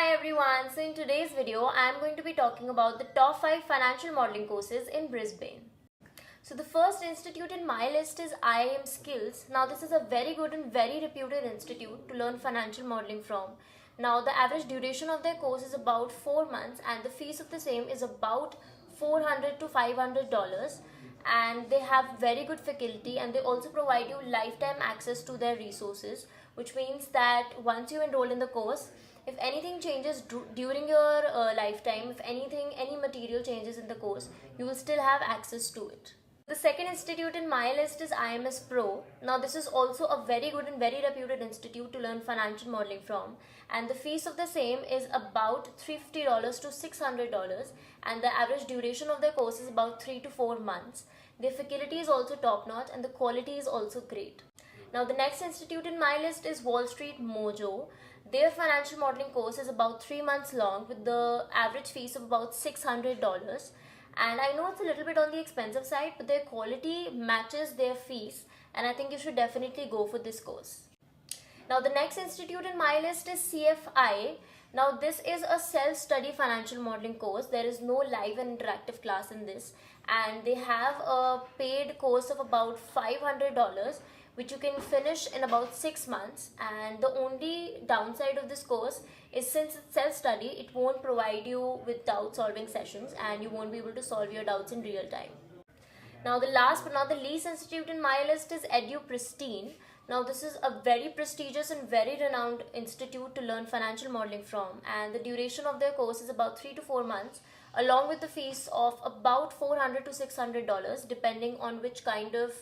Hi everyone, so in today's video I am going to be talking about the top 5 financial modeling courses in Brisbane. So the first institute in my list is IIM Skills. Now this is a very good and very reputed institute to learn financial modeling from. Now the average duration of their course is about 4 months and the fees of the same is about $400 to $500, and they have very good faculty, and they also provide you lifetime access to their resources, which means that once you enroll in the course, if anything changes during your lifetime, if any material changes in the course, you will still have access to it. The second institute in my list is IMS Pro. Now this is also a very good and very reputed institute to learn financial modeling from, and the fees of the same is about $350 to $600, and the average duration of their course is about 3 to 4 months. Their faculty is also top notch and the quality is also great. Now the next institute in my list is Wall Street Mojo. Their financial modeling course is about 3 months long with the average fees of about $600. And I know it's a little bit on the expensive side, but their quality matches their fees, and I think you should definitely go for this course. Now the next institute in my list is CFI. Now this is a self-study financial modeling course. There is no live and interactive class in this, and they have a paid course of about $500, which you can finish in about 6 months. And the only downside of this course is, since it's self-study, it won't provide you with doubt solving sessions and you won't be able to solve your doubts in real time. Now the last but not the least institute in my list is Edu Pristine. Now this is a very prestigious and very renowned institute to learn financial modeling from, and the duration of their course is about 3 to 4 months, along with the fees of about $400 to $600, depending on which kind of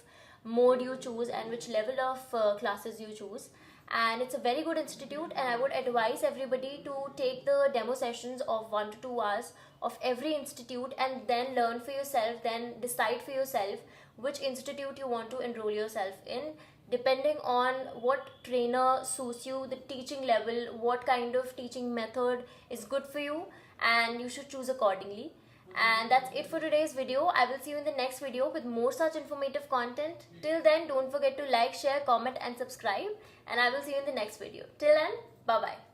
mode you choose and which level of classes you choose. And it's a very good institute, and I would advise everybody to take the demo sessions of 1 to 2 hours of every institute and then learn for yourself, then decide for yourself which institute you want to enroll yourself in, depending on what trainer suits you, the teaching level, what kind of teaching method is good for you, and you should choose accordingly. And that's it for today's video. I will see you in the next video with more such informative content. Till then, don't forget to like, share, comment and subscribe, and I will see you in the next video. Till then, bye bye.